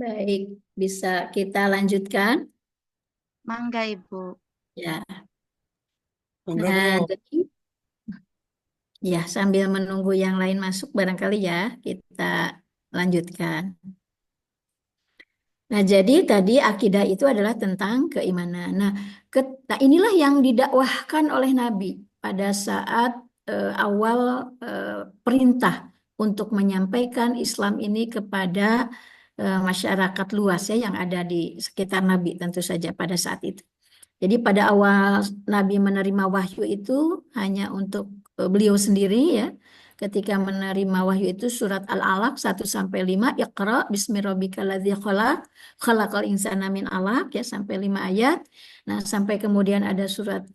Baik, bisa kita lanjutkan. Mangga Ibu. Ya, Monggo Bu. nah jadi ya sambil menunggu yang lain masuk barangkali ya kita lanjutkan. Nah, jadi tadi akidah itu adalah tentang keimanan. Nah, inilah yang didakwahkan oleh Nabi pada saat awal perintah untuk menyampaikan Islam ini kepada masyarakat luas ya yang ada di sekitar Nabi tentu saja pada saat itu. Jadi pada awal Nabi menerima wahyu itu hanya untuk beliau sendiri ya. Ketika menerima wahyu itu surat Al-Alaq 1 sampai 5, Iqra bismi rabbikal ladzi khalaq, khalaqal insana min 'alaq ya sampai 5 ayat. Nah, sampai kemudian ada surat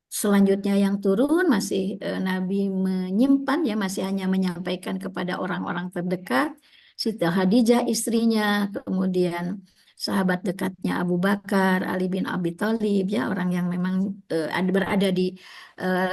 selanjutnya yang turun masih Nabi menyimpan ya masih hanya menyampaikan kepada orang-orang terdekat, Siti Khadijah istrinya, kemudian sahabat dekatnya Abu Bakar, Ali bin Abi Thalib ya orang yang memang berada di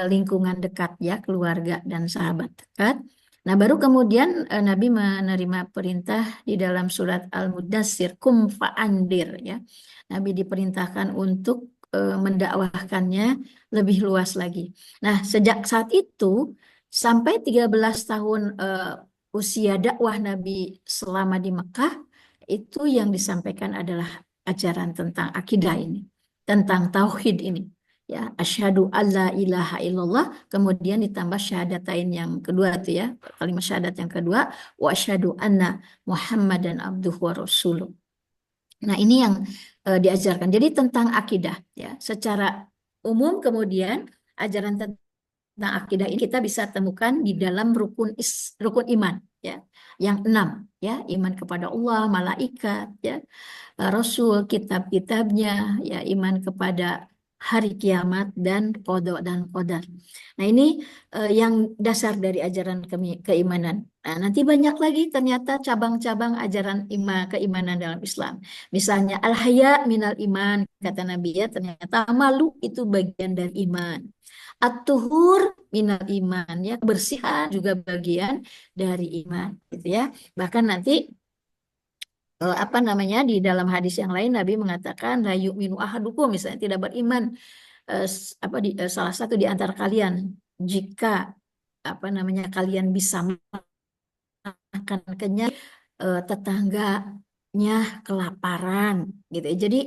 lingkungan dekat ya keluarga dan sahabat dekat. Nah, baru kemudian Nabi menerima perintah di dalam surat Al-Mudassir, kum fa'andir ya. Nabi diperintahkan untuk mendakwahkannya lebih luas lagi. Nah, sejak saat itu sampai 13 tahun usia dakwah Nabi selama di Mekah itu yang disampaikan adalah ajaran tentang akidah ini, tentang tauhid ini. Ya, asyhadu alla ilaha illallah, kemudian ditambah syahadatain yang kedua tuh ya, kalimat syahadat yang kedua, wa asyhadu anna Muhammadan abduhu wa rasuluh. Nah, ini yang diajarkan. Jadi tentang akidah ya, secara umum kemudian ajaran tentang akidah ini kita bisa temukan di dalam rukun iman ya, yang 6 ya, iman kepada Allah, malaikat ya, Rasul, kitab-kitabnya, ya iman kepada hari kiamat dan qada dan qadar. Nah, ini yang dasar dari ajaran keimanan. Nah, nanti banyak lagi ternyata cabang-cabang ajaran keimanan dalam Islam. Misalnya al-haya minal iman, kata Nabi ya, ternyata malu itu bagian dari iman. At-tuhur minal iman ya, kebersihan juga bagian dari iman gitu ya. Bahkan nanti apa namanya di dalam hadis yang lain Nabi mengatakan la yu'minu ahadukum misalnya tidak beriman salah satu di antara kalian jika apa namanya kalian bisa makan kenyang tetangganya kelaparan gitu ya. Jadi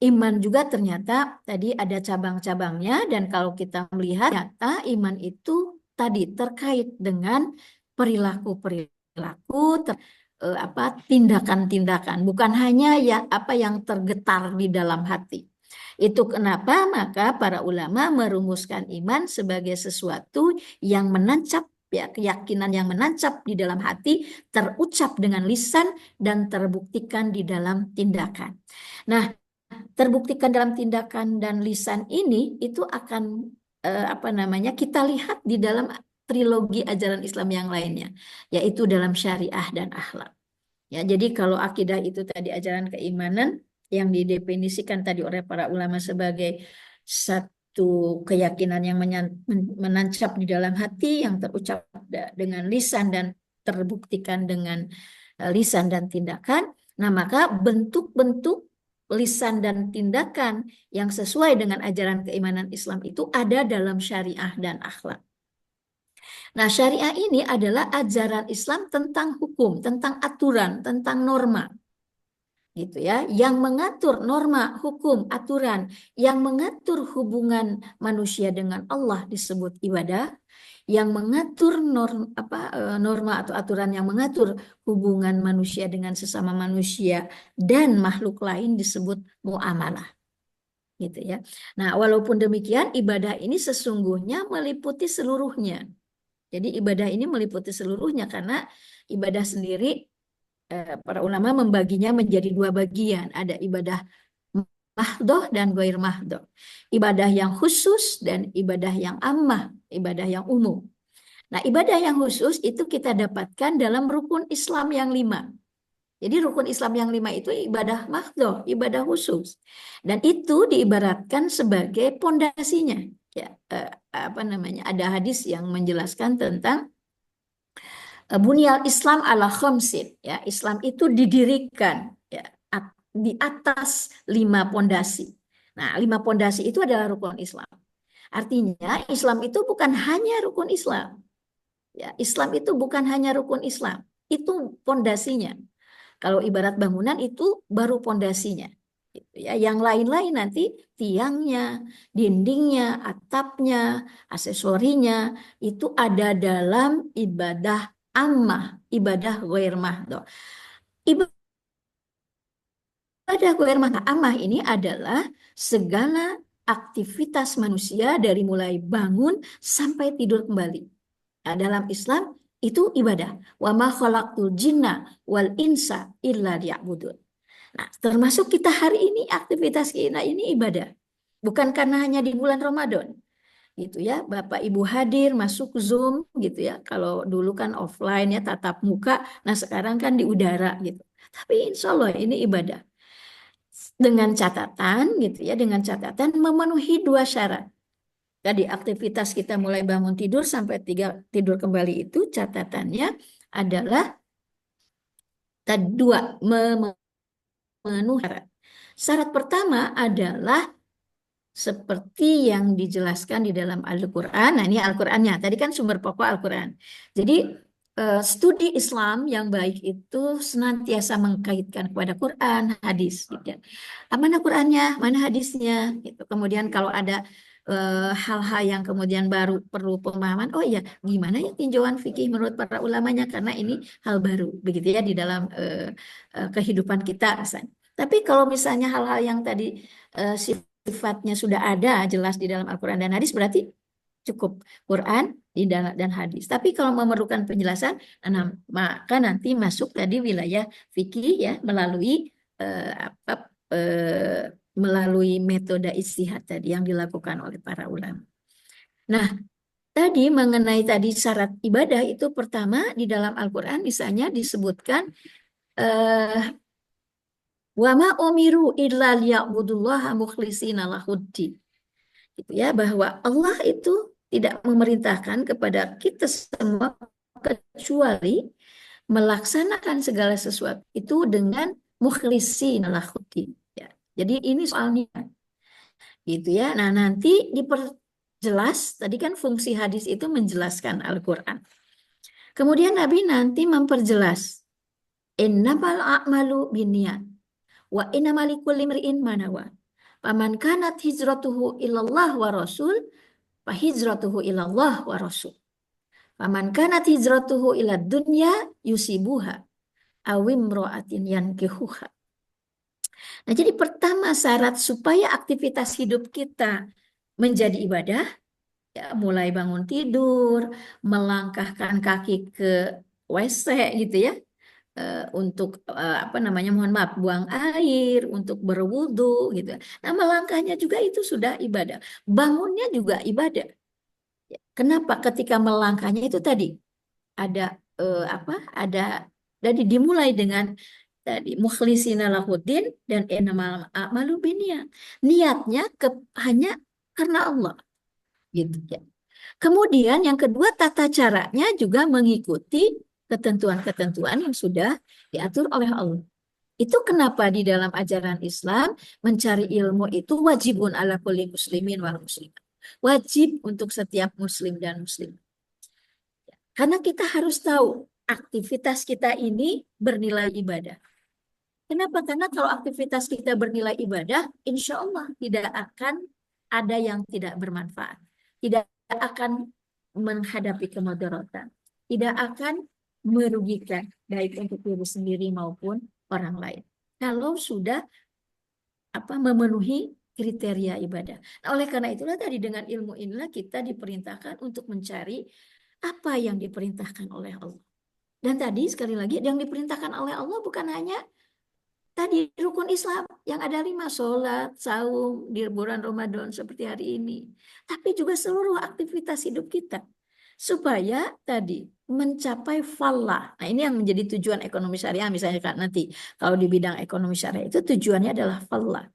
iman juga ternyata tadi ada cabang-cabangnya dan kalau kita melihat ternyata iman itu tadi terkait dengan perilaku-perilaku apa tindakan-tindakan bukan hanya ya apa yang tergetar di dalam hati. Itu kenapa maka para ulama merumuskan iman sebagai sesuatu yang menancap ya keyakinan yang menancap di dalam hati, terucap dengan lisan dan terbuktikan di dalam tindakan. Nah, terbuktikan dalam tindakan dan lisan ini itu akan apa namanya kita lihat di dalam trilogi ajaran Islam yang lainnya, yaitu dalam syariah dan akhlak. Ya, jadi kalau akidah itu tadi ajaran keimanan yang didefinisikan tadi oleh para ulama sebagai satu keyakinan yang menancap di dalam hati, yang terucap dengan lisan dan terbuktikan dengan lisan dan tindakan. Nah, maka bentuk-bentuk lisan dan tindakan yang sesuai dengan ajaran keimanan Islam itu ada dalam syariah dan akhlak. Nah, syariah ini adalah ajaran Islam tentang hukum, tentang aturan, tentang norma, gitu ya, yang mengatur norma, hukum, aturan, yang mengatur hubungan manusia dengan Allah disebut ibadah, yang mengatur norma atau aturan yang mengatur hubungan manusia dengan sesama manusia dan makhluk lain disebut muamalah, gitu ya. Nah, walaupun demikian, ibadah ini sesungguhnya meliputi seluruhnya. Jadi ibadah ini meliputi seluruhnya karena ibadah sendiri para ulama membaginya menjadi dua bagian. Ada ibadah mahdoh dan goir mahdoh. Ibadah yang khusus dan ibadah yang ammah, ibadah yang umum. Nah, ibadah yang khusus itu kita dapatkan dalam rukun Islam yang 5. Jadi rukun Islam yang 5 itu ibadah mahdoh, ibadah khusus. Dan itu diibaratkan sebagai pondasinya. Ya, apa namanya? Ada hadis yang menjelaskan tentang Bunyal Islam ala khamsin ya Islam itu didirikan ya di atas 5 pondasi. Nah, 5 pondasi itu adalah rukun Islam. Artinya Islam itu bukan hanya rukun Islam. Ya, Islam itu bukan hanya rukun Islam, itu pondasinya. Kalau ibarat bangunan itu baru pondasinya. Gitu ya. Yang lain-lain nanti tiangnya, dindingnya, atapnya, aksesorinya itu ada dalam ibadah ammah, ibadah ghair mahdoh. Ibadah ghair ammah ini adalah segala aktivitas manusia dari mulai bangun sampai tidur kembali. Nah, dalam Islam itu ibadah. Wa ma khalaqtul jinna wal insa illa liya'budun. Nah, termasuk kita hari ini aktivitas kita ini ibadah. Bukan karena hanya di bulan Ramadan. Gitu ya, Bapak Ibu hadir masuk Zoom gitu ya. Kalau dulu kan offline ya tatap muka, nah sekarang kan di udara gitu. Tapi insya Allah ini ibadah. Dengan catatan gitu ya, dengan catatan memenuhi 2 syarat. Tadi aktivitas kita mulai bangun tidur sampai tidur kembali itu catatannya adalah tadi 2, memenuhi syarat. Syarat pertama adalah seperti yang dijelaskan di dalam Al-Quran. Nah, ini Al-Qurannya. Tadi kan sumber pokok Al-Quran. Jadi, studi Islam yang baik itu senantiasa mengkaitkan kepada Quran, hadis. Gitu ya. Mana Qurannya, mana hadisnya. Gitu. Kemudian kalau ada hal-hal yang kemudian baru perlu pemahaman, oh iya, gimana ya tinjauan fikih menurut para ulamanya, karena ini hal baru. Begitu ya di dalam kehidupan kita. Tapi kalau misalnya hal-hal yang tadi sifatnya sudah ada jelas di dalam Al-Quran dan hadis berarti cukup Quran di dalam dan hadis. Tapi kalau memerlukan penjelasan, maka nanti masuk tadi wilayah fikih ya melalui apa melalui metode ijtihad tadi yang dilakukan oleh para ulama. Nah, tadi mengenai tadi syarat ibadah itu pertama di dalam Al-Quran misalnya disebutkan wa ma umiru illa liya'budullaha mukhlishina lahuddin. Gitu ya, bahwa Allah itu tidak memerintahkan kepada kita semua kecuali melaksanakan segala sesuatu itu dengan mukhlishina lahuddin. Ya. Jadi ini soalnya gitu ya. Nah, nanti diperjelas tadi kan fungsi hadis itu menjelaskan Al-Qur'an. Kemudian Nabi nanti memperjelas innamal a'malu binniyat wa innamal likulli imri'in ma nawa. Paman kanat hijratuhu ilallah wa rasul fa hijratuhu ilallah wa rasul. Paman kanat hijratuhu ila dunya yusibuha awimro'atin yankihuha. Nah, jadi pertama syarat supaya aktivitas hidup kita menjadi ibadah, ya mulai bangun tidur, melangkahkan kaki ke WC gitu ya, untuk apa namanya, mohon maaf, buang air, untuk berwudu gitu. Nah, melangkahnya juga itu sudah ibadah. Bangunnya juga ibadah. Kenapa? Ketika melangkahnya itu tadi ada apa? Ada jadi dimulai dengan tadi mukhlisina lahuddin dan innamal a'malu binniyat. Niatnya hanya karena Allah gitu ya. Kemudian yang kedua tata caranya juga mengikuti ketentuan-ketentuan yang sudah diatur oleh Allah. Itu kenapa di dalam ajaran Islam mencari ilmu itu wajibun ala kulli muslimin wal muslimat. Wajib untuk setiap muslim dan muslim. Karena kita harus tahu aktivitas kita ini bernilai ibadah. Kenapa? Karena kalau aktivitas kita bernilai ibadah, insya Allah tidak akan ada yang tidak bermanfaat. Tidak akan menghadapi kemudaratan. Tidak akan merugikan, baik untuk diri sendiri maupun orang lain. Kalau sudah memenuhi kriteria ibadah. Nah, oleh karena itulah tadi dengan ilmu inilah kita diperintahkan untuk mencari apa yang diperintahkan oleh Allah. Dan tadi sekali lagi yang diperintahkan oleh Allah bukan hanya tadi rukun Islam yang ada 5, sholat, saum di bulan Ramadan seperti hari ini. Tapi juga seluruh aktivitas hidup kita. Supaya tadi mencapai falah. Nah, ini yang menjadi tujuan ekonomi syariah misalnya kan nanti. Kalau di bidang ekonomi syariah itu tujuannya adalah falah.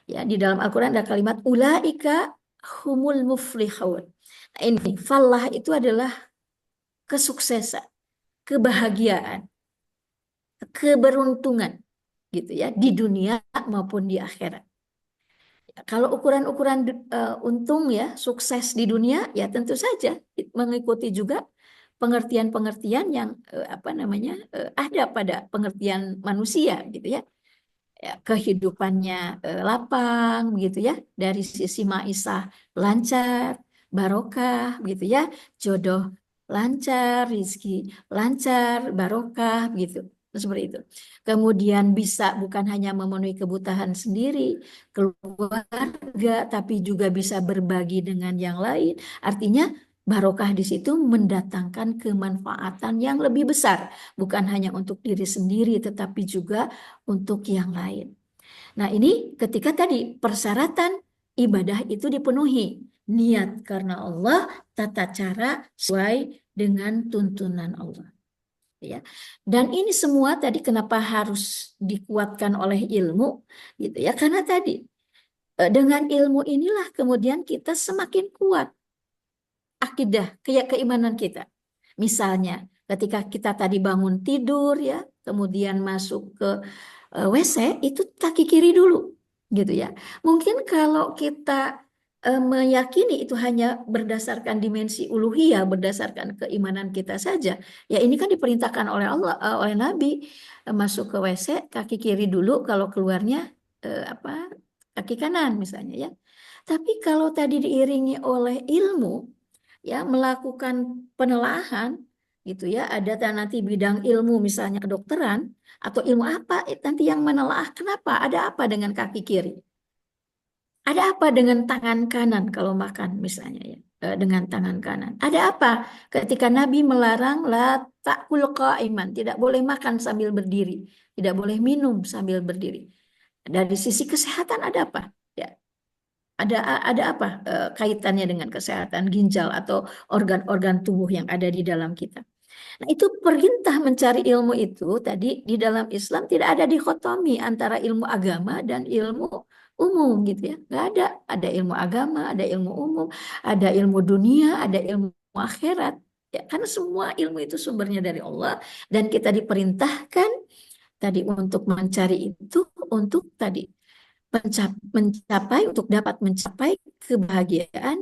Ya, di dalam Al-Quran ada kalimat ulaika humul muflihun. Nah, ini falah itu adalah kesuksesan, kebahagiaan, keberuntungan. gitu ya, di dunia maupun di akhirat. Kalau ukuran-ukuran untung ya, sukses di dunia ya tentu saja mengikuti juga pengertian-pengertian yang apa namanya ada pada pengertian manusia gitu ya. Ya, kehidupannya lapang begitu ya, dari sisi maisha lancar, barokah gitu ya, jodoh lancar, rizki lancar, barokah gitu. Seperti itu. Kemudian bisa bukan hanya memenuhi kebutuhan sendiri, keluarga, tapi juga bisa berbagi dengan yang lain. Artinya barokah di situ mendatangkan kemanfaatan yang lebih besar, bukan hanya untuk diri sendiri, tetapi juga untuk yang lain. Nah, ini ketika tadi persyaratan ibadah itu dipenuhi. Niat karena Allah, tata cara sesuai dengan tuntunan Allah. Ya. Dan ini semua tadi kenapa harus dikuatkan oleh ilmu gitu ya? Karena tadi dengan ilmu inilah kemudian kita semakin kuat akidah, kayak keimanan kita. Misalnya, ketika kita tadi bangun tidur ya, kemudian masuk ke WC itu kaki kiri dulu gitu ya. Mungkin kalau kita meyakini itu hanya berdasarkan dimensi uluhiyah, berdasarkan keimanan kita saja. Ya ini kan diperintahkan oleh Allah, oleh Nabi, masuk ke WC kaki kiri dulu, kalau keluarnya apa kaki kanan misalnya ya. Tapi kalau tadi diiringi oleh ilmu, ya melakukan penelaahan gitu ya, ada nanti bidang ilmu misalnya kedokteran atau ilmu apa nanti yang menelaah kenapa ada apa dengan kaki kiri, ada apa dengan tangan kanan kalau makan misalnya ya, dengan tangan kanan ada apa ketika Nabi melarang la ta'kul qa'iman, tidak boleh makan sambil berdiri, tidak boleh minum sambil berdiri. Dari sisi kesehatan ada apa ya, ada apa kaitannya dengan kesehatan ginjal atau organ-organ tubuh yang ada di dalam kita. Nah, itu perintah mencari ilmu itu tadi di dalam Islam tidak ada dikotomi antara ilmu agama dan ilmu umum gitu ya. Nggak ada. Ada ilmu agama, ada ilmu umum, ada ilmu dunia, ada ilmu akhirat. Ya, karena semua ilmu itu sumbernya dari Allah dan kita diperintahkan tadi untuk mencari itu untuk tadi mencapai untuk dapat mencapai kebahagiaan,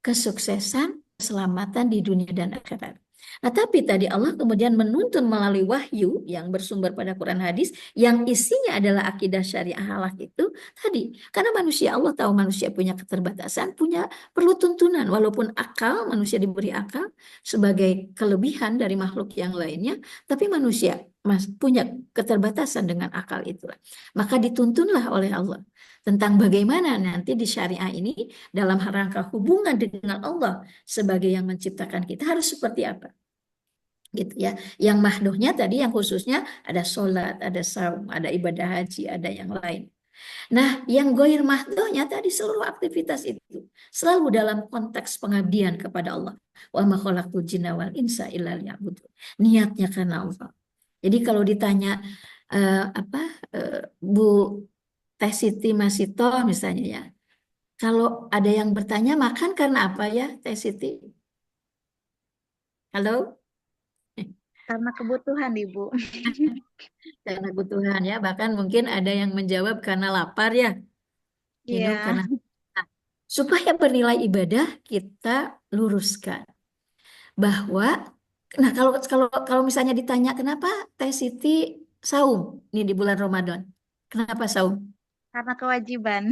kesuksesan, keselamatan di dunia dan akhirat. Nah, tapi tadi Allah kemudian menuntun melalui wahyu yang bersumber pada Quran hadis yang isinya adalah akidah syariah halak itu tadi. Karena manusia, Allah tahu manusia punya keterbatasan, punya perlu tuntunan. Walaupun akal, manusia diberi akal sebagai kelebihan dari makhluk yang lainnya, tapi manusia punya keterbatasan dengan akal itulah. Maka dituntunlah oleh Allah tentang bagaimana nanti di syariah ini dalam rangka hubungan dengan Allah sebagai yang menciptakan kita harus seperti apa gitu ya. Yang mahdohnya tadi yang khususnya ada sholat, ada saum, ada ibadah haji, ada yang lain. Nah, yang goir mahdohnya tadi seluruh aktivitas itu selalu dalam konteks pengabdian kepada Allah. Wa ma khalaqtul jinna wal insa illa liya'budun. Niatnya karena Allah. Jadi kalau ditanya apa Bu Teh Siti Masito misalnya ya, kalau ada yang bertanya makan karena apa ya Teh Siti? Halo? Karena kebutuhan, Ibu. Karena kebutuhan ya, bahkan mungkin ada yang menjawab karena lapar ya, minum Iya, karena. Nah, supaya bernilai ibadah kita luruskan bahwa, nah kalau kalau kalau misalnya ditanya kenapa Teh Siti saum nih di bulan Ramadan, kenapa saum? karena kewajiban.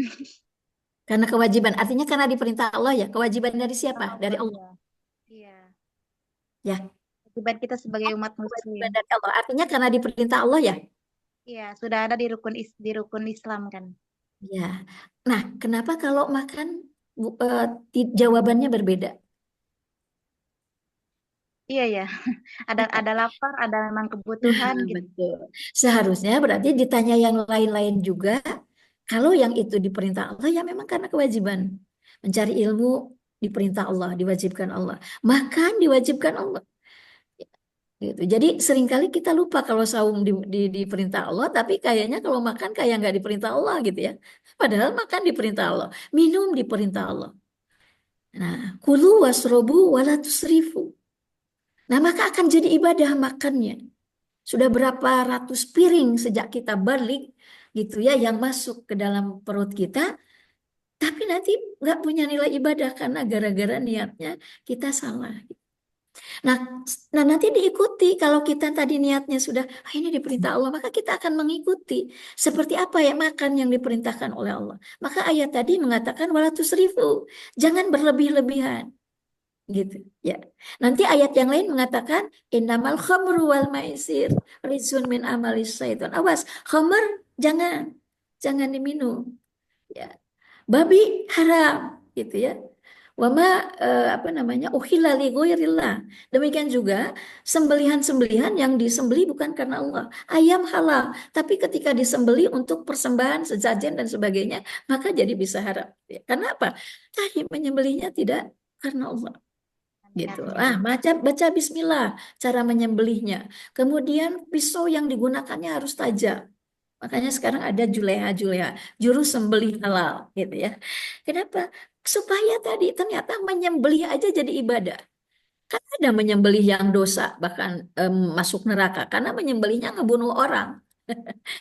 Karena kewajiban, artinya karena diperintah Allah ya, kewajiban dari siapa? Dari Allah, Allah iya. Iya. ya, Kewajiban kita sebagai umat Muslim. kewajiban dari Allah, artinya karena diperintah Allah ya. Iya, sudah ada di rukun Islam kan. Ya, nah kenapa kalau makan jawabannya berbeda? Iya ya, ada lapar, ada memang kebutuhan gitu. Betul. Seharusnya berarti ditanya yang lain-lain juga. Kalau yang itu diperintah Allah ya memang karena kewajiban. Mencari ilmu diperintah Allah, diwajibkan Allah. Makan diwajibkan Allah. Gitu. Jadi seringkali kita lupa kalau saum diperintah Allah, tapi kayaknya kalau makan kayak nggak diperintah Allah gitu ya. Padahal makan diperintah Allah, minum diperintah Allah. Nah, kulu wasrobu wala tusrifu. Nah, maka akan jadi ibadah makannya. Sudah berapa ratus piring sejak kita balik gitu ya yang masuk ke dalam perut kita, tapi nanti nggak punya nilai ibadah karena gara-gara niatnya kita salah. Nah, nah nanti diikuti kalau kita tadi niatnya sudah ini diperintah Allah, maka kita akan mengikuti seperti apa ya makan yang diperintahkan oleh Allah. Maka ayat tadi mengatakan wala tusrifu, jangan berlebih-lebihan gitu ya. Nanti ayat yang lain mengatakan innamal khamru wal maisir rizun min amalis syaitan. Awas, khamr jangan diminum ya. Babi haram gitu ya. Wama apa namanya uhilla li ghairillah. Demikian juga sembelihan-sembelihan yang disembeli bukan karena Allah. Ayam halal, tapi ketika disembeli untuk persembahan sesajen dan sebagainya, maka jadi bisa haram. Ya, karena apa? Tadi menyembelihnya tidak karena Allah. Gitu. Baca bismillah cara menyembelihnya. Kemudian pisau yang digunakannya harus tajam. Makanya sekarang ada juleha-juleha, juru sembelih halal gitu ya. Kenapa? Supaya tadi ternyata menyembelih aja jadi ibadah. Kan ada menyembelih yang dosa bahkan masuk neraka karena menyembelihnya ngebunuh orang.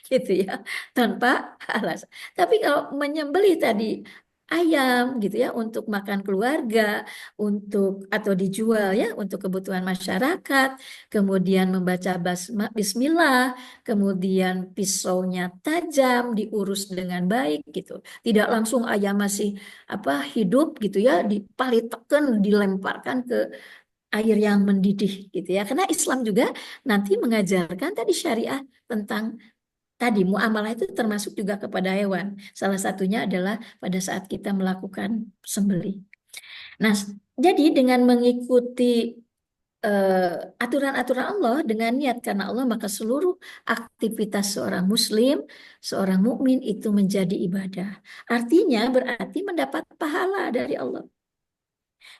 Gitu ya, tanpa alasan. Tapi kalau menyembelih tadi ayam gitu ya untuk makan keluarga, untuk atau dijual ya untuk kebutuhan masyarakat, kemudian membaca bismillah, kemudian pisaunya tajam, diurus dengan baik gitu. Tidak langsung ayam masih apa hidup gitu ya, dipaliteken, dilemparkan ke air yang mendidih gitu ya. Karena Islam juga nanti mengajarkan tadi syariah tentang tadi muamalah itu termasuk juga kepada hewan. Salah satunya adalah pada saat kita melakukan sembelih. Nah, jadi dengan mengikuti aturan-aturan Allah dengan niat karena Allah, maka seluruh aktivitas seorang muslim, seorang mukmin itu menjadi ibadah. Artinya berarti mendapat pahala dari Allah.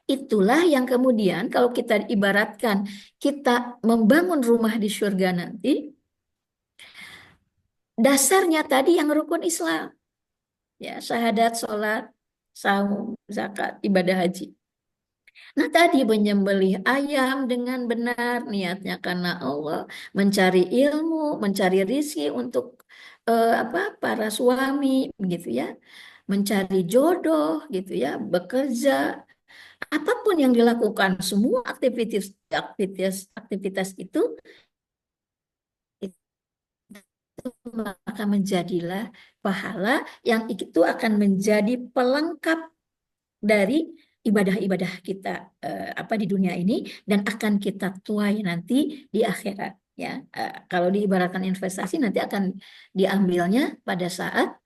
Itulah yang kemudian kalau kita ibaratkan kita membangun rumah di surga nanti, dasarnya tadi yang rukun Islam. Ya, syahadat, sholat, saum, zakat, ibadah haji. Nah, tadi menyembelih ayam dengan benar niatnya karena Allah, mencari ilmu, mencari rizki untuk apa para suami gitu ya, mencari jodoh gitu ya, bekerja, apapun yang dilakukan, semua aktivitas itu maka menjadilah pahala yang itu akan menjadi pelengkap dari ibadah-ibadah kita apa di dunia ini dan akan kita tuai nanti di akhirat ya. Kalau diibaratkan investasi nanti akan diambilnya pada saat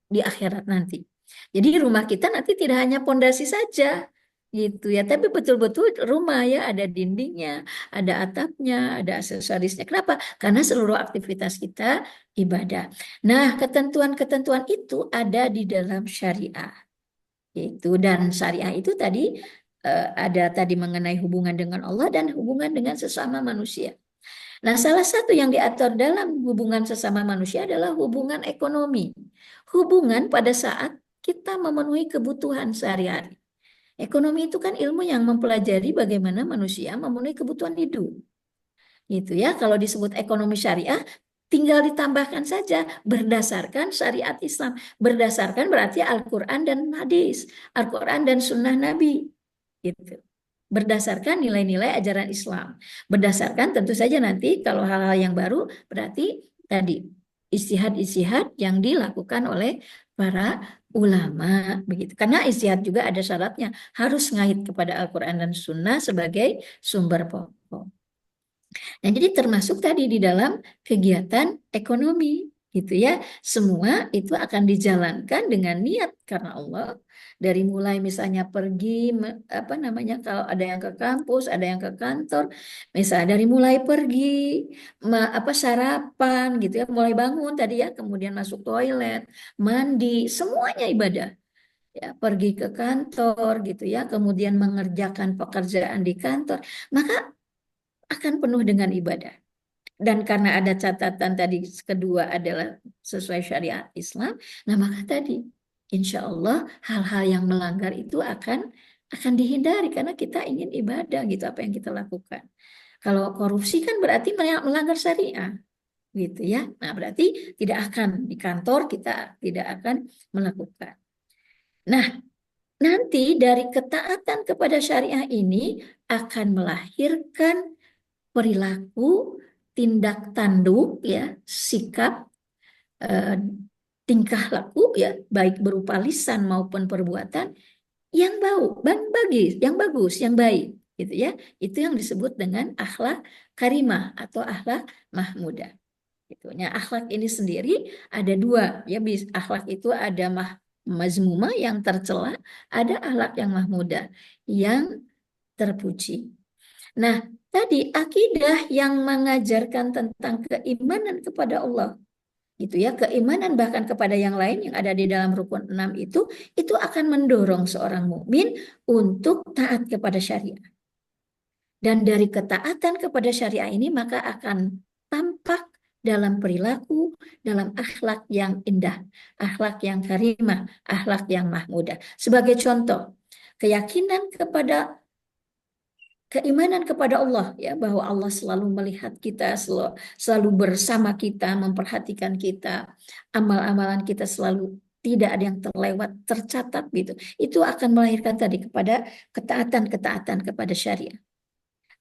di akhirat nanti. Jadi rumah kita nanti tidak hanya pondasi saja gitu ya, tapi betul-betul rumah ya ada dindingnya, ada atapnya, ada aksesorisnya. Kenapa? Karena seluruh aktivitas kita ibadah. Nah, ketentuan-ketentuan itu ada di dalam syariah. Itu dan syariah itu tadi ada tadi mengenai hubungan dengan Allah dan hubungan dengan sesama manusia. Nah, salah satu yang diatur dalam hubungan sesama manusia adalah hubungan ekonomi. Hubungan pada saat kita memenuhi kebutuhan sehari-hari. Ekonomi itu kan ilmu yang mempelajari bagaimana manusia memenuhi kebutuhan hidup. Gitu ya, kalau disebut ekonomi syariah, tinggal ditambahkan saja berdasarkan syariat Islam. Berdasarkan berarti Al-Quran dan hadis, Al-Quran dan sunnah Nabi. Gitu. Berdasarkan nilai-nilai ajaran Islam. Berdasarkan tentu saja nanti kalau hal-hal yang baru berarti tadi ijtihad-ijtihad yang dilakukan oleh para ulama begitu. Karena ijtihad juga ada syaratnya, harus ngait kepada Al-Quran dan Sunnah sebagai sumber pokok. Nah, jadi termasuk tadi di dalam kegiatan ekonomi gitu ya. Semua itu akan dijalankan dengan niat karena Allah. Dari mulai misalnya pergi apa namanya kalau ada yang ke kampus, ada yang ke kantor, misalnya dari mulai pergi apa sarapan gitu ya, mulai bangun tadi ya, kemudian masuk toilet, mandi, semuanya ibadah. Ya, pergi ke kantor gitu ya, kemudian mengerjakan pekerjaan di kantor, maka akan penuh dengan ibadah. Dan karena ada catatan tadi kedua adalah sesuai syariat Islam, nah maka tadi insya Allah hal-hal yang melanggar itu akan dihindari karena kita ingin ibadah gitu apa yang kita lakukan. Kalau korupsi kan berarti melanggar syariah, gitu ya. Nah, berarti tidak akan di kantor kita tidak akan melakukan. Nah, nanti dari ketaatan kepada syariah ini akan melahirkan perilaku, tindak tanduk, ya, sikap, eh, tingkah laku, ya, baik berupa lisan maupun perbuatan yang yang bagus, yang baik, gitu ya. Itu yang disebut dengan akhlak karimah atau akhlak mahmudah. Gitu. Nah, akhlak ini sendiri ada dua, ya. Akhlak itu ada mazmumah yang tercela, ada akhlak yang mahmudah yang terpuji. Nah, tadi akidah yang mengajarkan tentang keimanan kepada Allah, gitu ya, keimanan bahkan kepada yang lain yang ada di dalam rukun 6 itu akan mendorong seorang mukmin untuk taat kepada syariat. Dan dari ketaatan kepada syariah ini maka akan tampak dalam perilaku, dalam akhlak yang indah, akhlak yang karimah, akhlak yang mahmudah. Sebagai contoh, keimanan kepada Allah, ya, bahwa Allah selalu melihat kita, selalu bersama kita, memperhatikan kita, amal-amalan kita selalu tidak ada yang terlewat, tercatat gitu. Itu akan melahirkan tadi kepada ketaatan kepada syariah.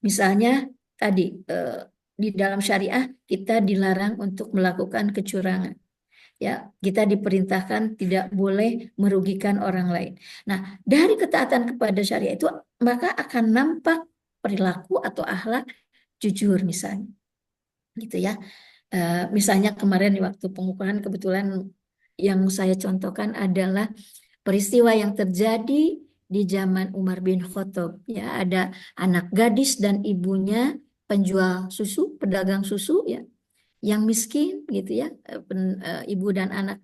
Misalnya tadi di dalam syariah kita dilarang untuk melakukan kecurangan. Ya, kita diperintahkan tidak boleh merugikan orang lain. Nah, dari ketaatan kepada syariat itu maka akan nampak perilaku atau akhlak jujur misalnya. Gitu ya. Misalnya kemarin di waktu pengukuhan kebetulan yang saya contohkan adalah peristiwa yang terjadi di zaman Umar bin Khattab, ya, ada anak gadis dan ibunya penjual susu, pedagang susu, ya, yang miskin gitu ya, ibu dan anak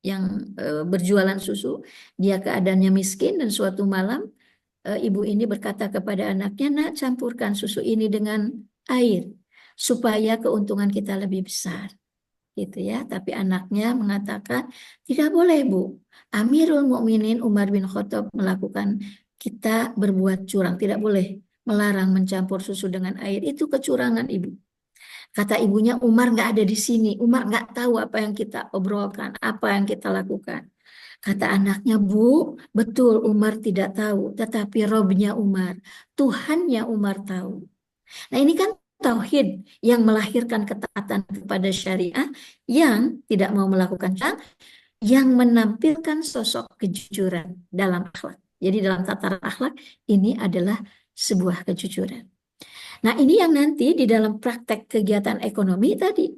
yang berjualan susu, dia keadaannya miskin dan suatu malam ibu ini berkata kepada anaknya, "Nak, campurkan susu ini dengan air supaya keuntungan kita lebih besar." Gitu ya. Tapi anaknya mengatakan, "Tidak boleh, Bu. Amirul Mukminin Umar bin Khattab melakukan kita berbuat curang. Tidak boleh melarang mencampur susu dengan air. Itu kecurangan, Ibu." Kata ibunya, "Umar nggak ada di sini. Umar nggak tahu apa yang kita obrolkan, apa yang kita lakukan." Kata anaknya, "Bu, betul Umar tidak tahu, tetapi Robnya Umar, Tuhannya Umar tahu." Nah, ini kan tauhid yang melahirkan ketaatan kepada syariah, yang tidak mau melakukan curang, yang menampilkan sosok kejujuran dalam akhlak. Jadi dalam tataran akhlak ini adalah sebuah kejujuran. Nah, ini yang nanti di dalam praktek kegiatan ekonomi tadi,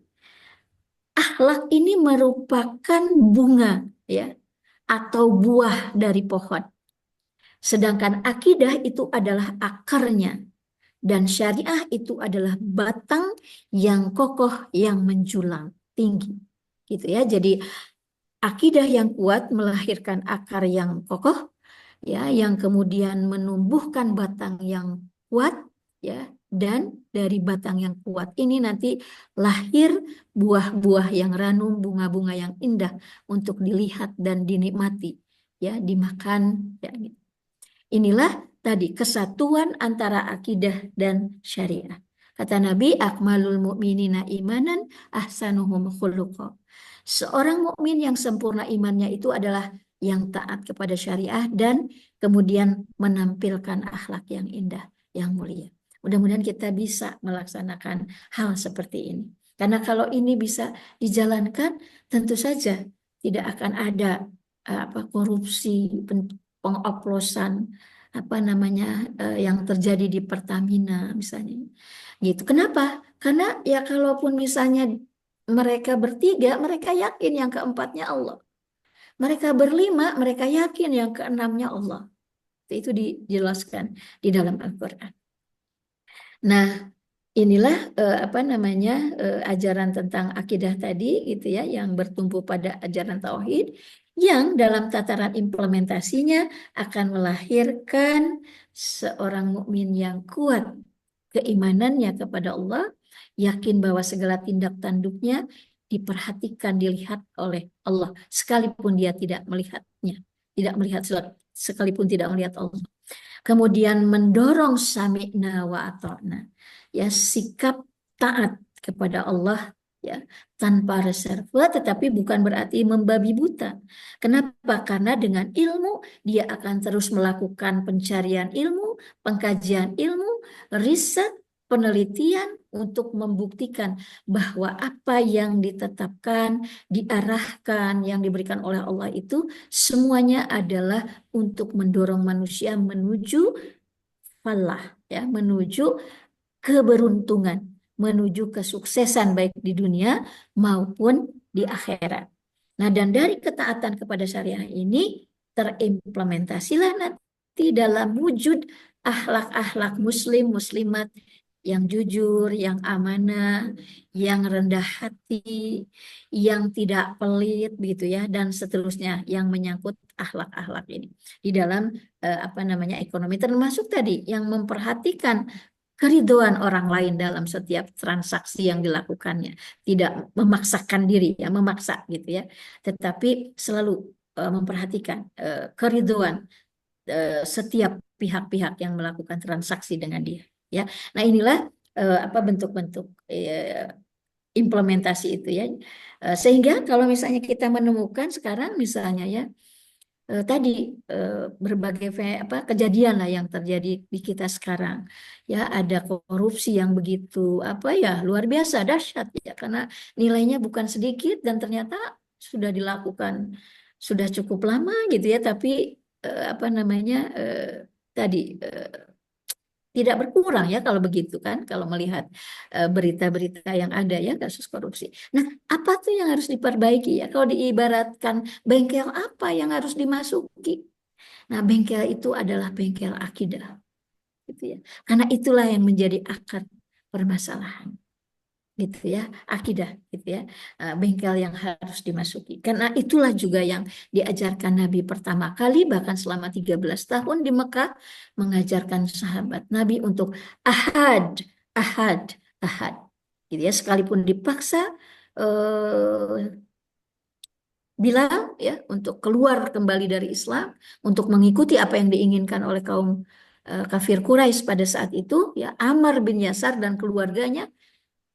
akhlak ini merupakan bunga, ya, atau buah dari pohon. Sedangkan akidah itu adalah akarnya. Dan syariah itu adalah batang yang kokoh, yang menjulang tinggi. Gitu ya. Jadi akidah yang kuat melahirkan akar yang kokoh, ya, yang kemudian menumbuhkan batang yang kuat, ya, dan dari batang yang kuat ini nanti lahir buah-buah yang ranum, bunga-bunga yang indah untuk dilihat dan dinikmati, ya, dimakan, ya. Inilah tadi kesatuan antara akidah dan syariah. Kata Nabi, akmalul mu'minina imanan ahsanuhum khuluqa. Seorang mukmin yang sempurna imannya itu adalah yang taat kepada syariah dan kemudian menampilkan akhlak yang indah, yang mulia. Mudah-mudahan kita bisa melaksanakan hal seperti ini. Karena kalau ini bisa dijalankan, tentu saja tidak akan ada korupsi, pengoplosan yang terjadi di Pertamina misalnya. Gitu. Kenapa? Karena ya kalaupun misalnya mereka bertiga, mereka yakin yang keempatnya Allah. Mereka berlima, mereka yakin yang keenamnya Allah. Itu dijelaskan di dalam Al-Qur'an. Nah, inilah ajaran tentang akidah tadi gitu ya, yang bertumpu pada ajaran tauhid yang dalam tataran implementasinya akan melahirkan seorang mukmin yang kuat keimanannya kepada Allah, yakin bahwa segala tindak tanduknya diperhatikan, dilihat oleh Allah sekalipun dia tidak melihatnya, sekalipun tidak melihat Allah. Kemudian mendorong sami'na wa ata'na. Ya, sikap taat kepada Allah ya tanpa reserve, tetapi bukan berarti membabi buta. Kenapa? Karena dengan ilmu dia akan terus melakukan pencarian ilmu, pengkajian ilmu, riset, penelitian untuk membuktikan bahwa apa yang ditetapkan, diarahkan, yang diberikan oleh Allah itu semuanya adalah untuk mendorong manusia menuju falah, ya, menuju keberuntungan, menuju kesuksesan baik di dunia maupun di akhirat. Nah, dan dari ketaatan kepada syariah ini terimplementasilah nanti dalam wujud akhlak-akhlak muslim muslimat yang jujur, yang amanah, yang rendah hati, yang tidak pelit begitu ya, dan seterusnya yang menyangkut akhlak-akhlak ini di dalam apa namanya ekonomi, termasuk tadi yang memperhatikan keridoan orang lain dalam setiap transaksi yang dilakukannya, tidak memaksakan diri ya, memaksa gitu ya, tetapi selalu memperhatikan keridoan setiap pihak-pihak yang melakukan transaksi dengan dia ya. Nah, inilah apa bentuk-bentuk implementasi itu ya. Sehingga kalau misalnya kita menemukan sekarang misalnya ya tadi berbagai apa kejadian lah yang terjadi di kita sekarang ya, ada korupsi yang begitu apa ya luar biasa dahsyat ya, karena nilainya bukan sedikit dan ternyata sudah dilakukan sudah cukup lama gitu ya, tapi apa namanya tadi tidak berkurang ya kalau begitu kan, kalau melihat berita-berita yang ada ya kasus korupsi. Nah, apa tuh yang harus diperbaiki ya? Kalau diibaratkan bengkel apa yang harus dimasuki? Nah, bengkel itu adalah bengkel akidah, gitu ya. Karena itulah yang menjadi akar permasalahan, gitu ya, akidah, gitu ya. Bengkel yang harus dimasuki. Karena itulah juga yang diajarkan Nabi pertama kali, bahkan selama 13 tahun di Mekah, mengajarkan sahabat Nabi untuk ahad, ahad, ahad. Gitu ya, sekalipun dipaksa eh, Bilal ya untuk keluar kembali dari Islam, untuk mengikuti apa yang diinginkan oleh kaum kafir Quraisy pada saat itu ya, Ammar bin Yasar dan keluarganya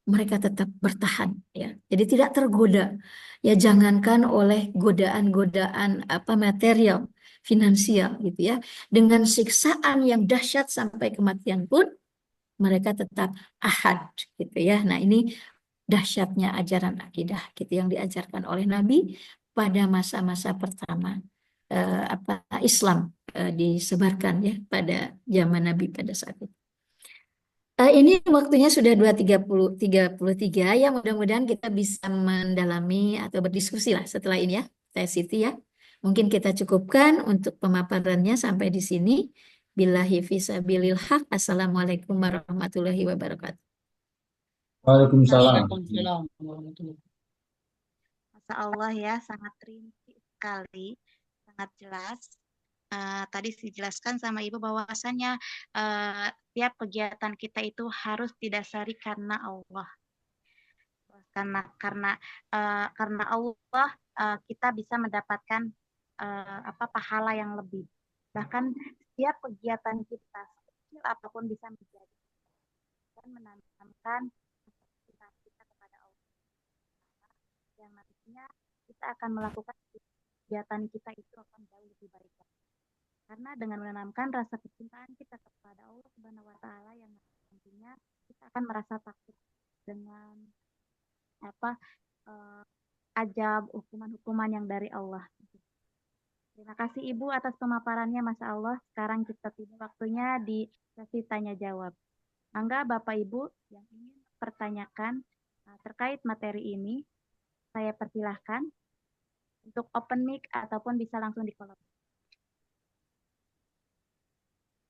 mereka tetap bertahan ya. Jadi tidak tergoda. Ya, jangankan oleh godaan-godaan apa material, finansial gitu ya. Dengan siksaan yang dahsyat sampai kematian pun mereka tetap ahad gitu ya. Nah, ini dahsyatnya ajaran akidah gitu yang diajarkan oleh Nabi pada masa-masa pertama apa Islam disebarkan ya pada zaman Nabi pada saat itu. Ini waktunya sudah 2:33 ya, mudah-mudahan kita bisa mendalami atau berdiskusi lah setelah ini ya, Teh Siti ya. Mungkin kita cukupkan untuk pemaparannya sampai di sini. Billahi fisabilil haq. Assalamualaikum warahmatullahi wabarakatuh. Waalaikumsalam. Waalaikumsalam warahmatullahi. Masya Allah ya, sangat rinci sekali, sangat jelas. Tadi dijelaskan sama Ibu bahwasannya tiap kegiatan kita itu harus didasari karena Allah. Karena Allah kita bisa mendapatkan apa pahala yang lebih. Bahkan setiap kegiatan kita sekecil apapun bisa menjadi dan menanamkan cinta kita kepada Allah, yang nantinya kita akan melakukan kegiatan kita itu akan jauh lebih baik. Karena dengan menanamkan rasa kecintaan kita kepada Allah Subhanahu wa taala, yang nantinya kita akan merasa takut dengan apa ajab hukuman-hukuman yang dari Allah. Terima kasih Ibu atas pemaparannya, Masya Allah. Sekarang kita tiba waktunya di sesi tanya jawab. Mangga Bapak Ibu yang ingin pertanyakan terkait materi ini, saya persilahkan untuk open mic ataupun bisa langsung di kolom.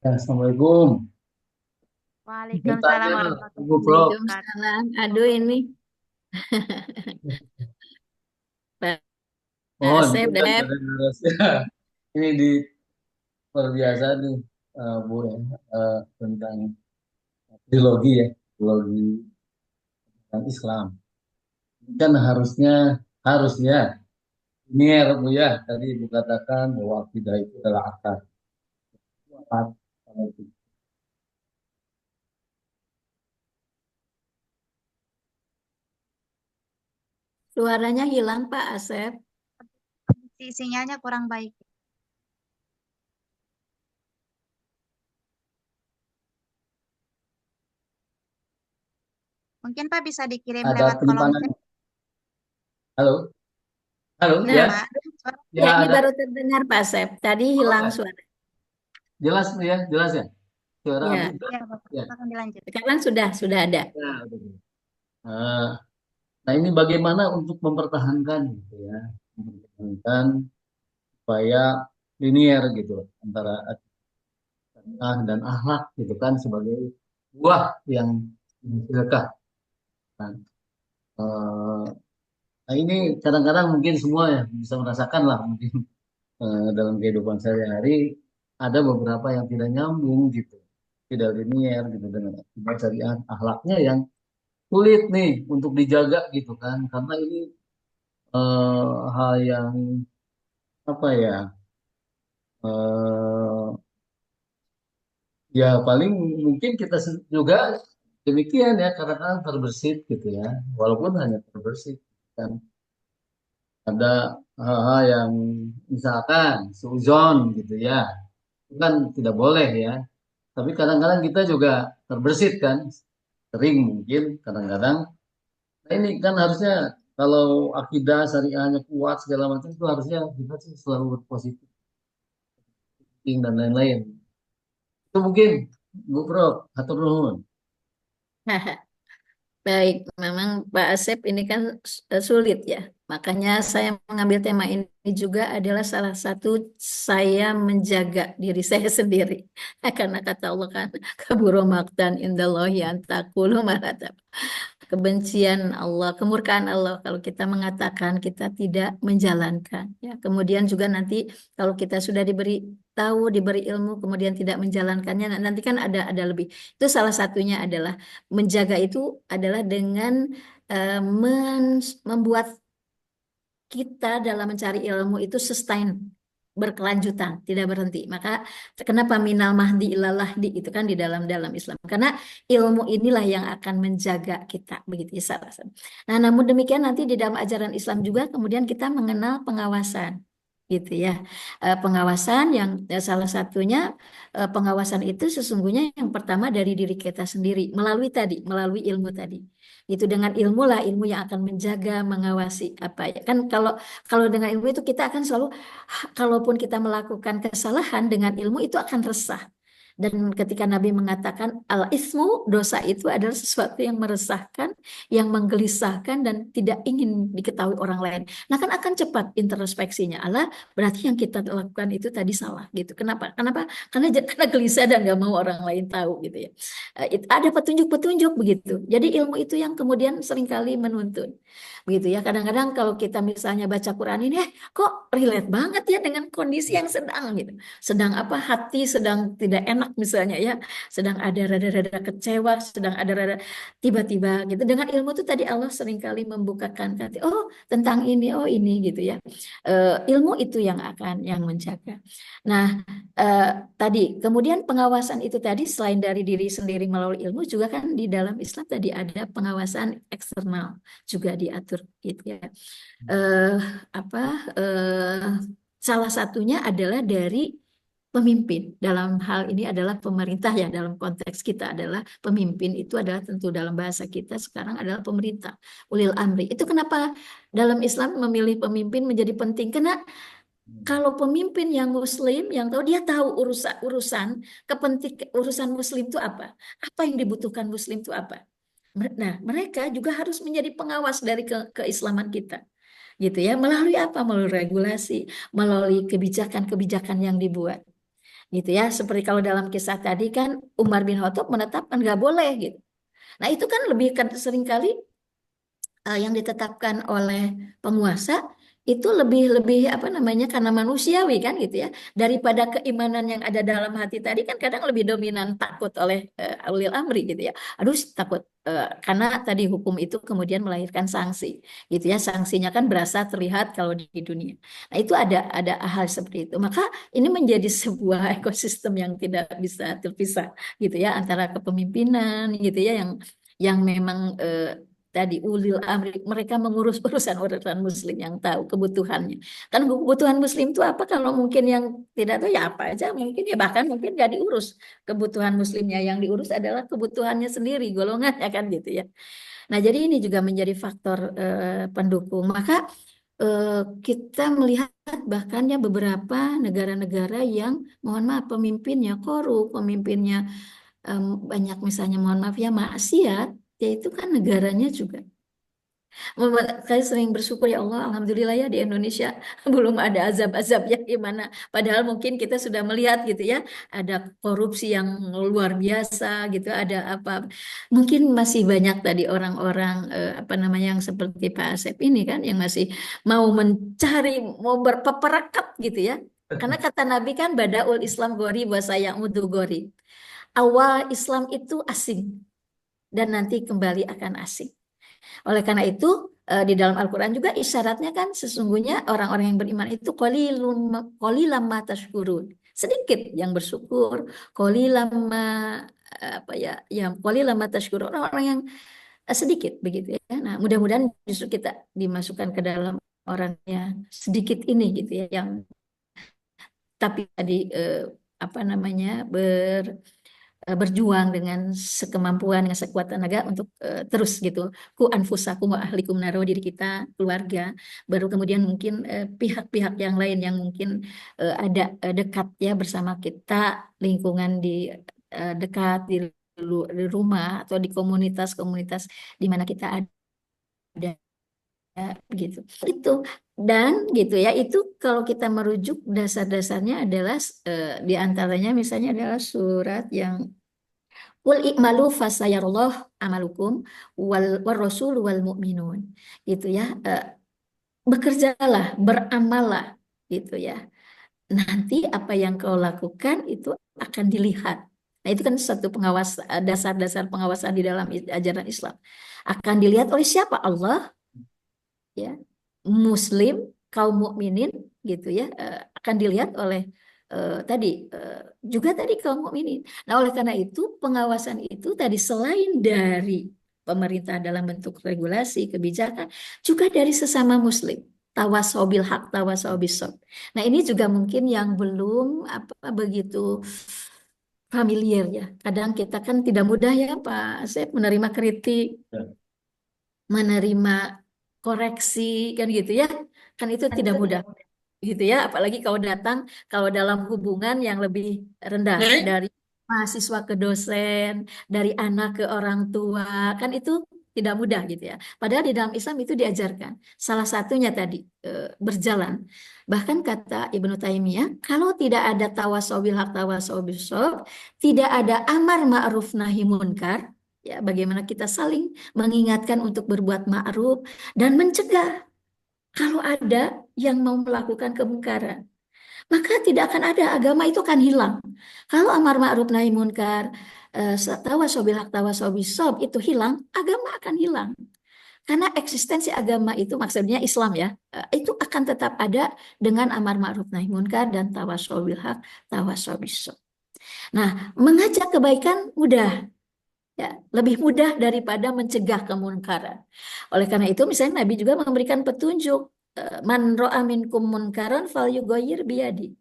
Ya, Assalamualaikum. Waalaikumsalam warahmatullahi Ibu Pro. Waalaikumsalam. Aduh ini. Pak Oh, Asep, ini kan Dep. ada narasi. Ini di perbiasa nih, Bu ya, tentang trilogi ya, trilogi tentang Islam. Ini kan harusnya ini ya Bu ya, tadi Ibu katakan bahwa akidah itu adalah akar. Kuat. Suaranya hilang Pak Asep. Sinyalnya kurang baik. Mungkin Pak bisa dikirim Ada lewat kolom penyimpangan. chat. Halo, halo, Nah, ya, Pak, ya ya ini ada. baru terdengar Pak Asep. Tadi Oh, hilang ya. suara. Jelas ya, jelas ya. Suara Abi Ya, jelas. ya Bapak, Ya, silakan dilanjut. sekarang sudah ada. ya, betul. Nah, nah, ini bagaimana untuk mempertahankan gitu ya, mempertahankan supaya linier gitu antara akhlak dan akhlak gitu kan sebagai buah yang menghasilkan. Nah, eh, nah, ini kadang-kadang mungkin semua ya bisa merasakan lah mungkin dalam kehidupan sehari-hari ada beberapa yang tidak nyambung gitu, tidak linier gitu dengan akibat syariat akhlaknya yang sulit nih untuk dijaga gitu kan, karena ini hal yang apa ya, eh, ya paling mungkin kita juga demikian ya, kadang-kadang terbersit gitu ya, walaupun hanya terbersit kan, ada hal-hal yang misalkan seuzon gitu ya, itu kan tidak boleh ya, tapi kadang-kadang kita juga terbersit kan, sering mungkin kadang-kadang. Nah ini kan harusnya kalau akidah syariahnya kuat segala macam itu harusnya kita sih selalu berpositif thinking dan lain-lain. Itu mungkin Bu Prof, atur nuhun. Baik, memang Pak Asep ini kan sulit ya. Makanya saya mengambil tema ini juga adalah salah satu saya menjaga diri saya sendiri. Karena kata Allah kan, kaburo maktan indallahi an taqulu ma la kebencian Allah, kemurkaan Allah kalau kita mengatakan kita tidak menjalankan. Ya, kemudian juga nanti kalau kita sudah diberi tahu, diberi ilmu, kemudian tidak menjalankannya, nanti kan ada lebih. Itu salah satunya adalah menjaga itu adalah dengan membuat kita dalam mencari ilmu itu sustain, berkelanjutan, tidak berhenti. Maka kenapa minal mahdi ilalah di itu kan di dalam Islam. Karena ilmu inilah yang akan menjaga kita begitu ya salah satu. Nah, namun demikian nanti di dalam ajaran Islam juga kemudian kita mengenal pengawasan gitu ya. Pengawasan yang salah satunya pengawasan itu sesungguhnya yang pertama dari diri kita sendiri melalui ilmu tadi. Itu dengan ilmu lah ilmu yang akan menjaga, mengawasi apa ya. Kan kalau kalau dengan ilmu itu kita akan selalu kalaupun kita melakukan kesalahan dengan ilmu itu akan resah. Dan ketika Nabi mengatakan al-ismu, dosa itu adalah sesuatu yang meresahkan, yang menggelisahkan dan tidak ingin diketahui orang lain. Nah, kan akan cepat introspeksinya. Allah, berarti yang kita lakukan itu tadi salah gitu. Kenapa? Kenapa? Karena gelisah dan nggak mau orang lain tahu gitu ya. Ada petunjuk-petunjuk begitu. Jadi ilmu itu yang kemudian seringkali menuntun. Begitu ya. Kadang-kadang kalau kita misalnya baca Quran ini, kok relate banget ya dengan kondisi yang sedang gitu. Sedang apa? Hati sedang tidak enak misalnya ya. Sedang ada rada-rada kecewa, sedang ada rada tiba-tiba gitu. Dengan ilmu itu tadi Allah seringkali membukakan hati. Oh, tentang ini, oh ini gitu ya. Ilmu itu yang akan yang menjaga. Nah, eh, tadi kemudian pengawasan itu tadi selain dari diri sendiri melalui ilmu juga kan di dalam Islam tadi ada pengawasan eksternal juga diatur gitu ya. Eh, apa salah satunya adalah dari pemimpin. Dalam hal ini adalah pemerintah ya, dalam konteks kita adalah pemimpin itu adalah tentu dalam bahasa kita sekarang adalah pemerintah. Ulil amri. Itu kenapa dalam Islam memilih pemimpin menjadi penting? Karena kalau pemimpin yang muslim yang tahu dia tahu urusan kepenting urusan muslim itu apa? Apa yang dibutuhkan muslim itu apa? Nah, mereka juga harus menjadi pengawas dari keislaman kita. Gitu ya, melalui apa? Melalui regulasi, melalui kebijakan-kebijakan yang dibuat. Gitu ya, seperti kalau dalam kisah tadi kan Umar bin Khattab menetapkan nggak boleh gitu. Nah, itu kan lebih seringkali yang ditetapkan oleh penguasa itu lebih lebih apa namanya, karena manusiawi kan gitu ya, daripada keimanan yang ada dalam hati tadi kan kadang lebih dominan takut oleh ulil amri gitu ya. Aduh takut, karena tadi hukum itu kemudian melahirkan sanksi gitu ya, sanksinya kan berasa terlihat kalau di dunia. Nah itu ada hal seperti itu, maka ini menjadi sebuah ekosistem yang tidak bisa terpisah gitu ya, antara kepemimpinan gitu ya, yang memang tadi ulil amri, mereka mengurus urusan-urusan muslim, yang tahu kebutuhannya. Kan kebutuhan muslim itu apa, kalau mungkin yang tidak tahu ya apa aja mungkin ya, bahkan mungkin gak diurus kebutuhan muslimnya, yang diurus adalah kebutuhannya sendiri, golongannya kan gitu ya. Nah jadi ini juga menjadi faktor pendukung. Maka eh, kita melihat bahkan ya beberapa negara-negara yang mohon maaf pemimpinnya korup, pemimpinnya banyak misalnya mohon maaf ya maksiat, ya itu kan negaranya juga. Saya sering bersyukur ya Allah, alhamdulillah ya di Indonesia belum ada azab-azab yang gimana. Padahal mungkin kita sudah melihat gitu ya, ada korupsi yang luar biasa gitu, ada apa? Mungkin masih banyak tadi orang-orang apa namanya yang seperti Pak Asep ini kan, yang masih mau mencari, mau berpeperakat gitu ya. Karena kata Nabi kan badaul Islam gori wa sayaudu gori. Awal Islam itu asing dan nanti kembali akan asing. Oleh karena itu, di dalam Al-Quran juga isyaratnya kan sesungguhnya orang-orang yang beriman itu qalilam ma tashkurun. Sedikit yang bersyukur, qalilam ma apa ya, yang qalilam ma tashkurun, orang-orang yang sedikit begitu ya. Nah, mudah-mudahan justru kita dimasukkan ke dalam orangnya sedikit ini gitu ya, yang tapi tadi apa namanya, berjuang dengan sekemampuan, dengan sekuat tenaga untuk terus gitu, ku anfusakum wa ahlikum naro, diri kita, keluarga, baru kemudian mungkin pihak-pihak yang lain yang mungkin ada dekat ya bersama kita, lingkungan di dekat di rumah atau di komunitas-komunitas di mana kita ada gitu. Itu dan gitu ya, itu kalau kita merujuk dasar-dasarnya adalah di antaranya misalnya adalah surat yang Qul i'malu fasayarallah amalukum wal rasul wal mu'minun. Gitu ya. Bekerjalah, beramallah gitu ya. Nanti apa yang kau lakukan itu akan dilihat. Nah, itu kan satu pengawas, dasar-dasar pengawasan di dalam ajaran Islam. Akan dilihat oleh siapa? Allah, ya, Muslim, kaum mukminin gitu ya, akan dilihat oleh tadi juga tadi kaum mukminin. Nah, oleh karena itu pengawasan itu tadi selain dari pemerintah dalam bentuk regulasi kebijakan, juga dari sesama Muslim. Tawasobil hak, tawasobil sob. Nah, ini juga mungkin yang belum apa begitu familiar ya. Kadang kita kan tidak mudah ya Pak Asep menerima kritik, Ya. menerima koreksi kan gitu ya, kan itu tidak mudah gitu ya, apalagi kalau datang, kalau dalam hubungan yang lebih rendah, dari mahasiswa ke dosen, dari anak ke orang tua, kan itu tidak mudah gitu ya, padahal di dalam Islam itu diajarkan, salah satunya tadi berjalan, bahkan kata Ibnu Taimiyah, kalau tidak ada tawasobil hak tawasobil sob, tidak ada amar ma'ruf nahi munkar. Ya, bagaimana kita saling mengingatkan untuk berbuat ma'ruf dan mencegah kalau ada yang mau melakukan kemungkaran. Maka tidak akan ada, agama itu akan hilang. Kalau amar ma'ruf nahi munkar, tawasobil haq tawasobil sob itu hilang, agama akan hilang. Karena eksistensi agama itu maksudnya Islam ya, itu akan tetap ada dengan amar ma'ruf nahi munkar dan tawasobil haq tawasobil sob. Nah, mengajak kebaikan mudah, ya, lebih mudah daripada mencegah kemungkaran. Oleh karena itu misalnya Nabi juga memberikan petunjuk, man ro'a minkum munkaran falyughayyir biyadi.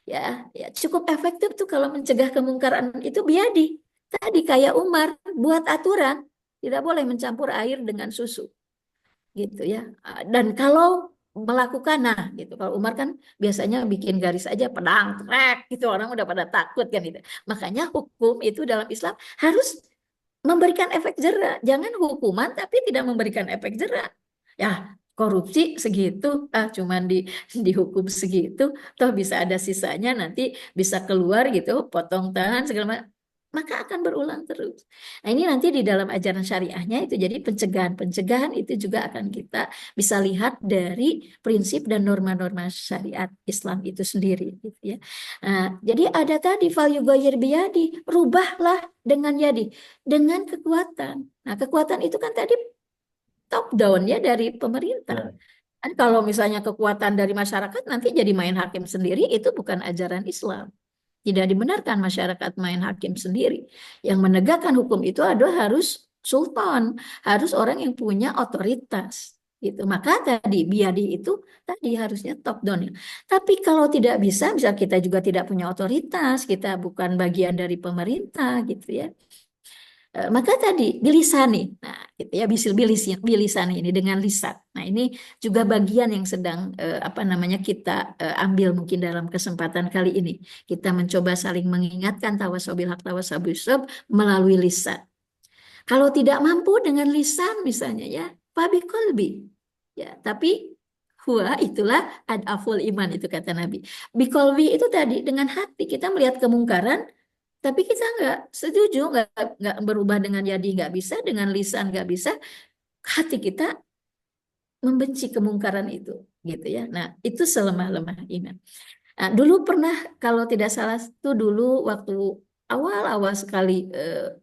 Ya, ya cukup efektif tuh kalau mencegah kemungkaran itu biadi. Tadi kayak Umar buat aturan tidak boleh mencampur air dengan susu gitu ya. Dan kalau melakukan, nah gitu, kalau Umar kan biasanya bikin garis aja pedang trek gitu, orang udah pada takut kan itu. Makanya hukum itu dalam Islam harus memberikan efek jera, jangan hukuman tapi tidak memberikan efek jera. Ya, korupsi segitu, cuman dihukum segitu, toh bisa ada sisanya nanti bisa keluar gitu, potong tangan segala macam. maka akan berulang terus. Nah, ini nanti di dalam ajaran syariahnya itu jadi pencegahan itu juga akan kita bisa lihat dari prinsip dan norma-norma syariat Islam itu sendiri gitu ya. Nah, jadi ada tadi fal yughayyir biyadi, rubahlah dengan yadi, dengan kekuatan. Nah, kekuatan itu kan tadi top down ya dari pemerintah. Ya. Kan kalau misalnya kekuatan dari masyarakat nanti jadi main hakim sendiri, itu bukan ajaran Islam. Tidak dibenarkan masyarakat main hakim sendiri. Yang menegakkan hukum itu adalah harus sultan, harus orang yang punya otoritas. Gitu. Maka tadi biadi itu tadi harusnya top down ya. Tapi kalau tidak bisa, bisa kita juga tidak punya otoritas, kita bukan bagian dari pemerintah gitu ya. Maka tadi bilisani, nah gitu ya, bilisani ini dengan lisan. Nah ini juga bagian yang sedang apa namanya kita ambil mungkin dalam kesempatan kali ini. Kita mencoba saling mengingatkan tawasobil hak tawasobil sob melalui lisan. Kalau tidak mampu dengan lisan misalnya ya, fabi kolbi. Ya, tapi huwa itulah adaful iman itu kata Nabi. Bikolbi itu tadi dengan hati kita melihat kemungkaran tapi kita nggak setuju, nggak berubah dengan jadi nggak bisa, dengan lisan nggak bisa, hati kita membenci kemungkaran itu, gitu ya. Nah, itu selemah-lemah iman. Nah, dulu pernah, kalau tidak salah itu dulu waktu awal-awal sekali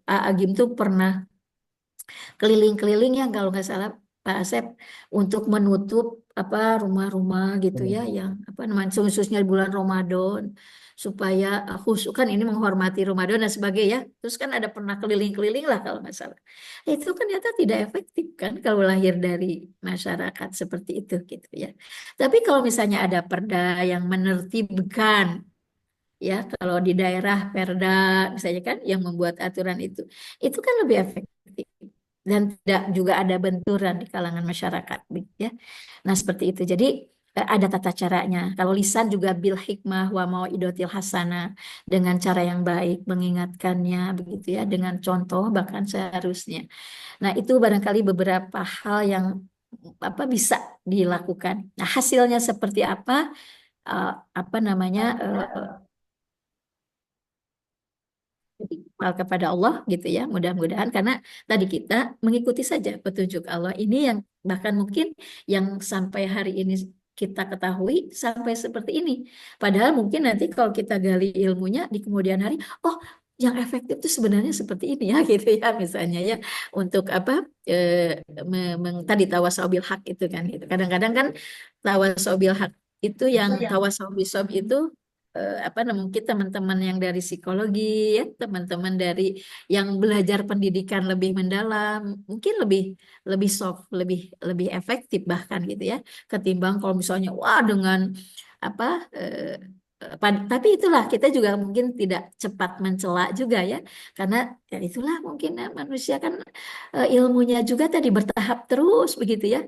Agim tuh pernah keliling-keliling yang kalau nggak salah Pak Asep untuk menutup apa rumah-rumah gitu ya yang apa namanya khususnya di bulan Ramadan supaya khusus kan ini menghormati Ramadan dan sebagainya. Terus kan ada pernah keliling-keliling lah kalau nggak salah. Itu kan ternyata tidak efektif kan kalau lahir dari masyarakat seperti itu gitu ya. Tapi kalau misalnya ada perda yang menertibkan ya kalau di daerah perda misalnya kan yang membuat aturan itu kan lebih efektif dan tidak juga ada benturan di kalangan masyarakat ya. Nah, seperti itu. Jadi ada tata caranya. Kalau lisan juga bil hikmah wa mau'idotil hasanah dengan cara yang baik mengingatkannya begitu ya dengan contoh bahkan seharusnya. Nah, itu barangkali beberapa hal yang apa bisa dilakukan. Nah, hasilnya seperti apa? Eh, apa namanya? Hal kepada Allah gitu ya mudah-mudahan karena tadi kita mengikuti saja petunjuk Allah ini yang bahkan mungkin yang sampai hari ini kita ketahui sampai seperti ini padahal mungkin nanti kalau kita gali ilmunya di kemudian hari oh yang efektif itu sebenarnya seperti ini ya gitu ya misalnya ya untuk apa tadi tawasobil hak itu kan gitu kadang-kadang kan tawasobil hak itu yang tawasobil sob itu apa namanya mungkin teman-teman yang dari psikologi ya teman-teman dari yang belajar pendidikan lebih mendalam mungkin lebih lebih soft lebih lebih efektif bahkan gitu ya ketimbang kalau misalnya wah dengan apa tapi itulah kita juga mungkin tidak cepat mencela juga ya karena ya itulah mungkin manusia kan ilmunya juga tadi bertahap terus begitu ya.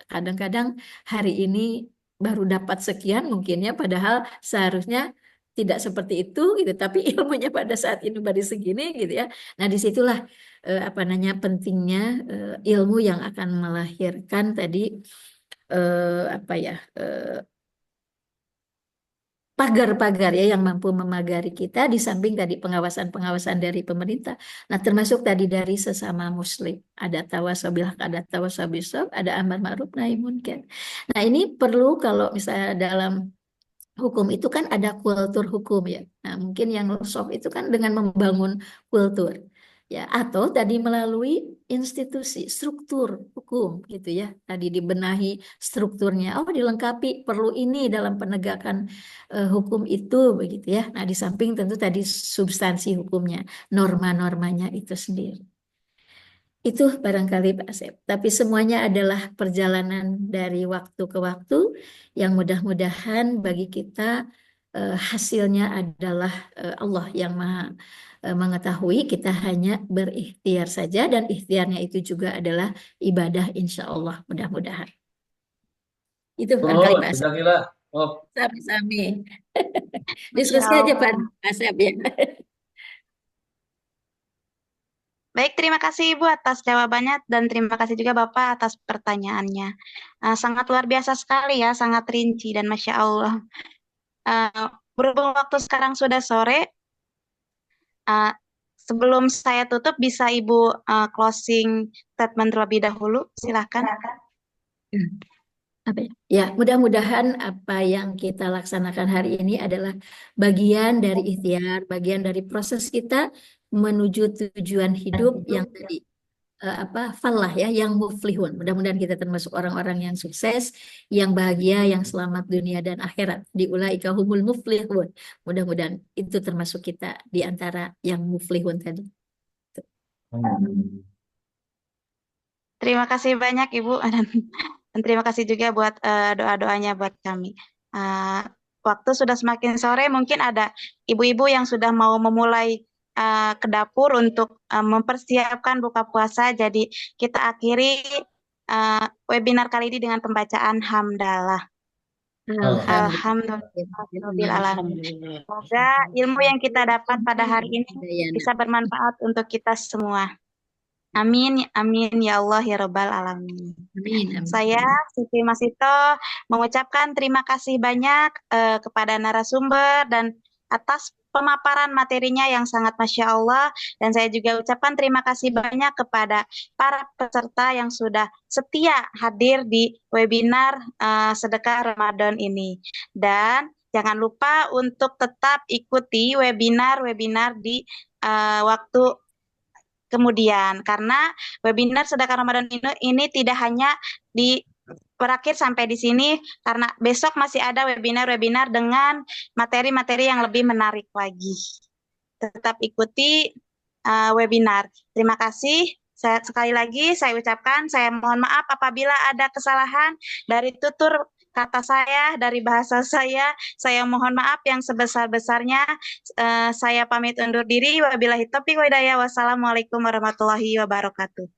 Kadang-kadang hari ini baru dapat sekian mungkin ya padahal seharusnya tidak seperti itu gitu tapi ilmunya pada saat ini baru segini gitu ya. Nah, disitulah apa namanya pentingnya ilmu yang akan melahirkan tadi apa ya pagar-pagar ya yang mampu memagari kita di samping tadi pengawasan-pengawasan dari pemerintah. Nah, termasuk tadi dari sesama muslim. Ada tawasabil haq, ada tawasabil sob, ada amar ma'ruf nahi munkar. Nah, ini perlu kalau misalnya dalam hukum itu kan ada kultur hukum ya. Nah, mungkin yang soft itu kan dengan membangun kultur. Ya, atau tadi melalui institusi, struktur hukum gitu ya. Tadi dibenahi strukturnya. Oh, dilengkapi perlu ini dalam penegakan hukum itu begitu ya. Nah, di samping tentu tadi substansi hukumnya, norma-normanya itu sendiri. Itu barangkali Pak Asep. Tapi semuanya adalah perjalanan dari waktu ke waktu yang mudah-mudahan bagi kita hasilnya adalah Allah yang maha mengetahui. Kita hanya berikhtiar saja dan ikhtiarnya itu juga adalah ibadah insya Allah mudah-mudahan. Itu barangkali Oh, Pak Asep. jazakallah. Oh, Sami-sami. Masya Diskusi aja Pak Allah. Asep ya. Baik, terima kasih Ibu atas jawabannya dan terima kasih juga Bapak atas pertanyaannya. Sangat luar biasa sekali ya, sangat rinci dan Masya Allah. Uh, Berhubung waktu sekarang sudah sore, uh, Sebelum saya tutup, bisa Ibu closing statement terlebih dahulu, silahkan. Apa ya? Ya, mudah-mudahan apa yang kita laksanakan hari ini adalah bagian dari ikhtiar, bagian dari proses kita menuju tujuan hidup yang tadi falah ya, yang muflihun. Mudah-mudahan kita termasuk orang-orang yang sukses, yang bahagia, yang selamat dunia dan akhirat. Di ulaika humul muflihun. Mudah-mudahan itu termasuk kita di antara yang muflihun tadi. Terima kasih banyak Ibu dan terima kasih juga buat doa-doanya buat kami. Waktu sudah semakin sore, mungkin ada ibu-ibu yang sudah mau memulai ke dapur untuk mempersiapkan buka puasa. Jadi kita akhiri webinar kali ini dengan pembacaan hamdalah. Alhamdulillah. Semoga ilmu yang kita dapat pada hari ini bisa bermanfaat untuk kita semua. Amin, amin ya Allah ya Rabbal Alamin. Amin. Saya Siti Masito mengucapkan terima kasih banyak kepada narasumber dan atas pemaparan materinya yang sangat Masya Allah. Dan saya juga ucapkan terima kasih banyak kepada para peserta yang sudah setia hadir di webinar Sedekah Ramadan ini. Dan jangan lupa untuk tetap ikuti webinar-webinar di waktu kemudian, karena webinar Sedekah Ramadan ini tidak hanya berakhir sampai di sini, karena besok masih ada webinar-webinar dengan materi-materi yang lebih menarik lagi. Tetap ikuti webinar. Terima kasih. Sekali lagi saya ucapkan, saya mohon maaf apabila ada kesalahan dari tutur kata saya, dari bahasa saya mohon maaf yang sebesar-besarnya. Saya pamit undur diri. Wabillahi taufiq wal hidayah. Wassalamualaikum warahmatullahi wabarakatuh.